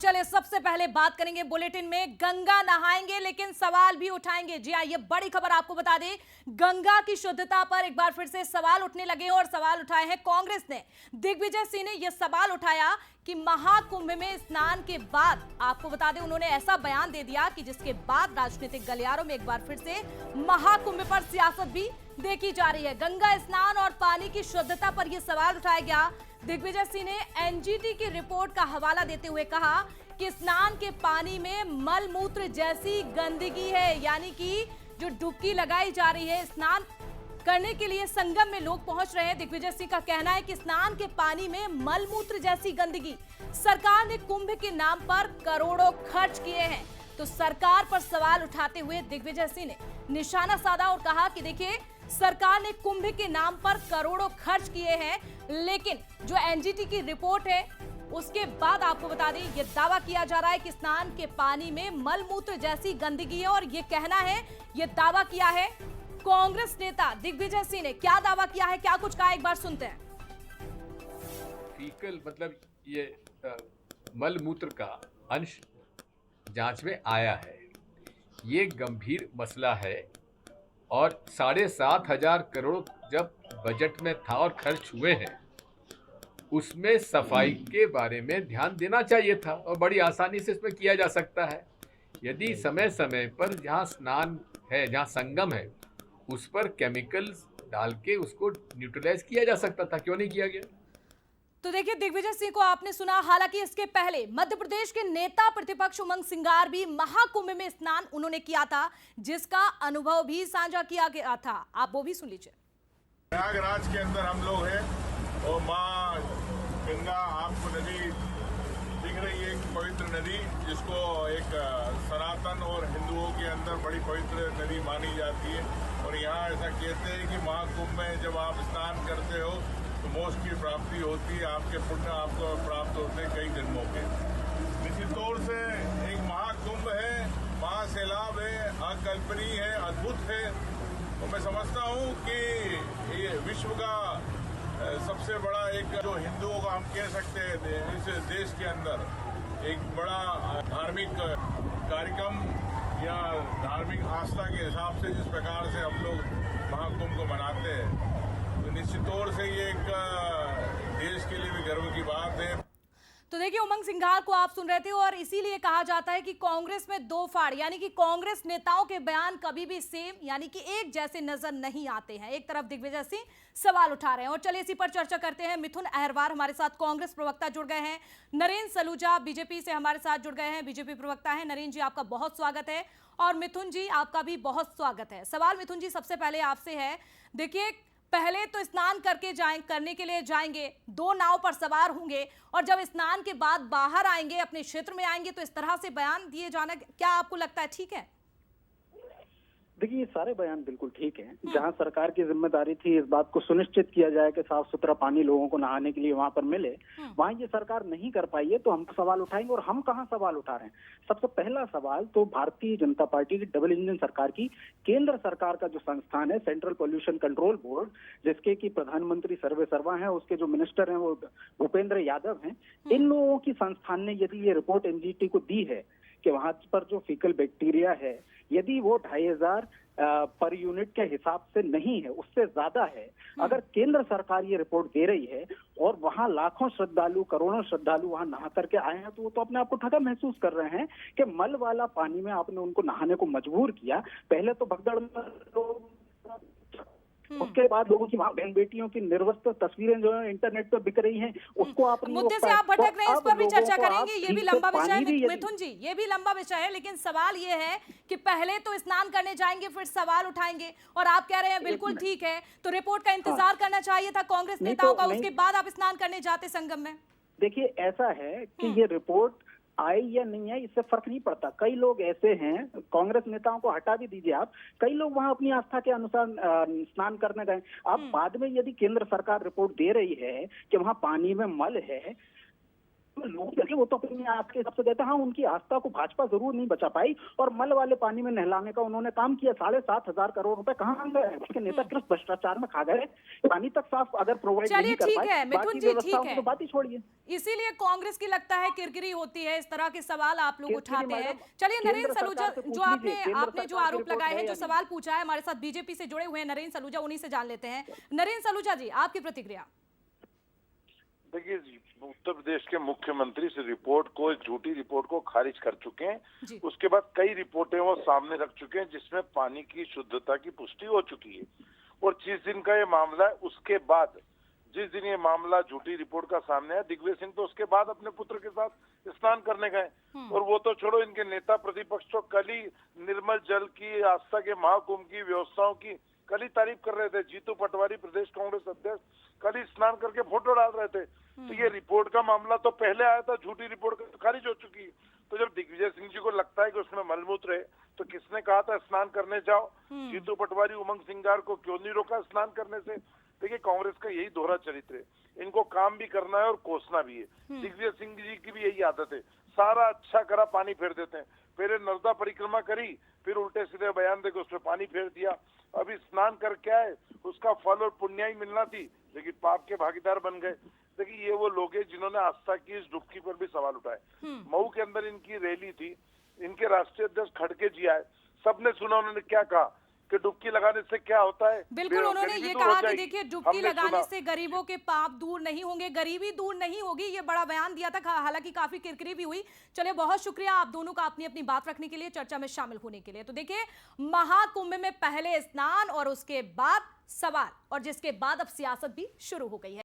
चले सबसे पहले बात करेंगे बुलेटिन में गंगा नहाएंगे लेकिन सवाल भी उठाएंगे। जी हाँ, ये बड़ी खबर आपको बता दें, गंगा की शुद्धता पर एक बार फिर से सवाल उठने लगे और सवाल उठाए हैं कांग्रेस ने। दिग्विजय सिंह ने यह सवाल उठाया कि महाकुंभ में स्नान के बाद, आपको बता दें उन्होंने ऐसा बयान दे दिया कि जिसके बाद राजनीतिक गलियारों में एक बार फिर से महाकुंभ पर सियासत भी देखी जा रही है। गंगा स्नान और पानी की शुद्धता पर यह सवाल उठाया गया। दिग्विजय सिंह ने एनजीटी की रिपोर्ट का हवाला देते हुए कहा कि स्नान के पानी में मल मूत्र जैसी गंदगी है, यानी कि जो डुबकी लगाई जा रही है, स्नान करने के लिए संगम में लोग पहुंच रहे हैं। दिग्विजय सिंह का कहना है कि स्नान के पानी में मल मूत्र जैसी गंदगी। सरकार ने कुंभ के नाम पर करोड़ों खर्च किए हैं, तो सरकार पर सवाल उठाते हुए दिग्विजय सिंह ने निशाना साधा और कहा कि देखिए, सरकार ने कुंभ के नाम पर करोड़ों खर्च किए हैं, लेकिन जो एनजीटी की रिपोर्ट है उसके बाद आपको बता दें यह दावा किया जा रहा है कि स्नान के पानी में मल मूत्र जैसी गंदगी है। और यह कहना है, यह दावा किया है कांग्रेस नेता दिग्विजय सिंह ने। क्या दावा किया है, क्या कुछ कहा, एक बार सुनते हैं। फीकल मतलब ये मल मूत्र का अंश जांच में आया है। ये गंभीर मसला है और 7,500 करोड़ जब बजट में था और खर्च हुए हैं, उसमें सफाई के बारे में ध्यान देना चाहिए था और बड़ी आसानी से इसमें किया जा सकता है। यदि समय समय पर जहाँ स्नान है, जहाँ संगम है, उस पर केमिकल्स डाल के उसको न्यूट्रलाइज किया जा सकता था, क्यों नहीं किया गया? तो देखिए, दिग्विजय सिंह को आपने सुना। हालांकि इसके पहले मध्य प्रदेश के नेता प्रतिपक्ष उमंग सिंगार भी महाकुंभ में स्नान उन्होंने किया था, जिसका अनुभव भी साझा किया गया था। आप वो भी सुन लीजिए। प्रयागराज के अंदर हम लोग हैं और माँ गंगा आपको नदी दिख रही है, एक पवित्र नदी जिसको एक सनातन और हिंदुओं के अंदर बड़ी पवित्र नदी मानी जाती है। और यहाँ ऐसा कहते हैं कि महाकुंभ में जब आप स्नान करते हो तो मोक्ष की प्राप्ति होती है, आपके पुण्य आपको प्राप्त होते हैं कई जन्मों के। निश्चित तौर से एक महाकुंभ है, महासैलाब है, अकल्पनीय है, अद्भुत है। तो मैं समझता हूँ कि ये विश्व का सबसे बड़ा एक जो हिंदुओं का हम कह सकते हैं इस देश के अंदर एक बड़ा धार्मिक कार्यक्रम या धार्मिक आस्था के हिसाब से जिस प्रकार से हम लोग महाकुंभ को मनाते हैं, तो निश्चित तौर से ये एक देश के लिए भी गर्व की बात है। तो देखिए, उमंग सिंघार को आप सुन रहे थे और इसीलिए कहा जाता है कि कांग्रेस में दो फाड़, यानी कि कांग्रेस नेताओं के बयान कभी भी सेम यानी कि एक जैसे नजर नहीं आते हैं। एक तरफ दिग्विजय सिंह सवाल उठा रहे हैं और चलिए इसी पर चर्चा करते हैं। मिथुन अहरवार हमारे साथ कांग्रेस प्रवक्ता जुड़ गए हैं। नरेंद्र सलूजा बीजेपी से हमारे साथ जुड़ गए हैं, बीजेपी प्रवक्ता है। नरेंद्र जी, आपका बहुत स्वागत है और मिथुन जी, आपका भी बहुत स्वागत है। सवाल मिथुन जी सबसे पहले आपसे है, देखिए, पहले तो स्नान करने के लिए जाएंगे, दो नाव पर सवार होंगे और जब स्नान के बाद बाहर आएंगे, अपने क्षेत्र में आएंगे, तो इस तरह से बयान दिए जाना क्या आपको लगता है ठीक है? देखिए, ये सारे बयान बिल्कुल ठीक हैं। जहां सरकार की जिम्मेदारी थी इस बात को सुनिश्चित किया जाए कि साफ सुथरा पानी लोगों को नहाने के लिए वहां पर मिले, वहां ये सरकार नहीं कर पाई है, तो हम सवाल उठाएंगे। और हम कहां सवाल उठा रहे हैं? सबसे पहला सवाल तो भारतीय जनता पार्टी की डबल इंजन सरकार की, केंद्र सरकार का जो संस्थान है सेंट्रल पोल्यूशन कंट्रोल बोर्ड, जिसके की प्रधानमंत्री सर्वे सर्वा है, उसके जो मिनिस्टर हैं वो भूपेंद्र यादव हैं, इन लोगों की संस्थान ने यदि ये रिपोर्ट एनजीटी को दी है कि वहां पर जो फीकल बैक्टीरिया है, यदि वो 2,500 पर यूनिट के हिसाब से नहीं है, उससे ज्यादा है, अगर केंद्र सरकार ये रिपोर्ट दे रही है और वहां लाखों श्रद्धालु, करोड़ों श्रद्धालु वहां नहा करके आए हैं, तो वो तो अपने आप को ठगा महसूस कर रहे हैं कि मल वाला पानी में आपने उनको नहाने को मजबूर किया। पहले तो भगदड़ में उसके बाद लोगों की वहां बहन बेटियों की निर्वस्त्र तस्वीरें जो है इंटरनेट पर बिक रही हैं, उसको आप मुद्दे से आप भटक रहे हैं, इस पर भी चर्चा करेंगे। ये भी लंबा विषय है मिथुन जी, ये भी लंबा विषय है, लेकिन सवाल ये है कि पहले तो स्नान करने जाएंगे फिर सवाल उठाएंगे, और आप कह रहे हैं बिल्कुल ठीक है, तो रिपोर्ट का इंतजार करना चाहिए था कांग्रेस नेताओं का, उसके बाद आप स्नान करने जाते संगम में। देखिए, ऐसा है कि ये रिपोर्ट आए या नहीं आए इससे फर्क नहीं पड़ता। कई लोग ऐसे हैं, कांग्रेस नेताओं को हटा भी दीजिए आप, कई लोग वहां अपनी आस्था के अनुसार स्नान करने गए। अब बाद में यदि केंद्र सरकार रिपोर्ट दे रही है कि वहां पानी में मल है, लोग लगे वो तो अपनी आस्था के हिसाब से देते हैं। हाँ, उनकी आस्था को भाजपा जरूर नहीं बचा पाई और मल वाले पानी में नहलाने का उन्होंने काम किया। 7,500 करोड़ रुपए कहाँ गए? उसके नेता किस भ्रष्टाचार में खा गए? पानी तक साफ अगर प्रोवाइड नहीं कर पाए, है मिथुन बाकी जी, व्यवस्थाओं ठीक की है। तो बात ही छोड़िए। इसीलिए कांग्रेस की लगता है किरकिरी होती है, इस तरह के सवाल आप लोग किरकिरी उठाते हैं। मैडम, चलिए नरेंद्र केंद्र सलूजा, सरकार से पूछ जो आपने लीजिए, केंद्र आपने जो सरकार की आरोप रिपोर्ट लगाए है हैं, या जो नहीं? सवाल पूछा है, हमारे साथ बीजेपी से जुड़े हुए हैं नरेंद्र सलूजा, उन्हीं से जान लेते हैं। नरेंद्र सलूजा जी, आपकी प्रतिक्रिया। देखिए, उत्तर प्रदेश के मुख्यमंत्री इस रिपोर्ट को, एक झूठी रिपोर्ट को खारिज कर चुके हैं। उसके बाद कई रिपोर्टें वो सामने रख चुके हैं जिसमें पानी की शुद्धता की पुष्टि हो चुकी है। और जिस दिन का ये मामला है, उसके बाद जिस दिन ये मामला झूठी रिपोर्ट का सामने है, दिग्विजय सिंह तो उसके बाद अपने पुत्र के साथ स्नान करने गए। और वो तो छोड़ो, इनके नेता प्रतिपक्ष तो कल ही निर्मल जल की, आस्था के महाकुंभ की व्यवस्थाओं की कल ही तारीफ कर रहे थे। जीतू पटवारी प्रदेश कांग्रेस अध्यक्ष कल ही स्नान करके फोटो डाल रहे थे। तो ये रिपोर्ट का मामला तो पहले आया था, झूठी रिपोर्ट खारिज हो चुकी है। तो जब दिग्विजय सिंह जी को लगता है कि उसमें मलमूत्र है, तो किसने कहा था स्नान करने जाओ? जीतू पटवारी, उमंग सिंगार को क्यों नहीं रोका स्नान करने से? देखिए, कांग्रेस का यही दोहरा चरित्र है। इनको काम भी करना है और कोसना भी है। दिग्विजय सिंह जी की भी यही आदत है, सारा अच्छा करा पानी फेर देते हैं। पहले नर्मदा परिक्रमा करी, फिर उल्टे सीधे बयान देकर उसमें पानी फेर दिया। अभी स्नान करके आए, उसका फल और पुण्याई मिलना थी, लेकिन पाप के भागीदार बन गए। देखिए, ये वो लोग हैं जिन्होंने आस्था की इस डुबकी पर भी सवाल उठाए। मऊ के अंदर इनकी रैली थी, इनके राष्ट्रीय अध्यक्ष खड़गे जी आए, सबने सुना उन्होंने क्या कहा कि डुबकी लगाने से क्या होता है। बिल्कुल, उन्होंने ये कहा कि देखिए, डुबकी लगाने से गरीबों के पाप दूर नहीं होंगे, गरीबी दूर नहीं होगी, ये बड़ा बयान दिया था। हालांकि काफी किरकिरी भी हुई। चलिए, बहुत शुक्रिया आप दोनों का अपनी अपनी बात रखने के लिए, चर्चा में शामिल होने के लिए। तो देखिए, महाकुंभ में पहले स्नान और उसके बाद सवाल, और जिसके बाद अब सियासत भी शुरू हो गई है।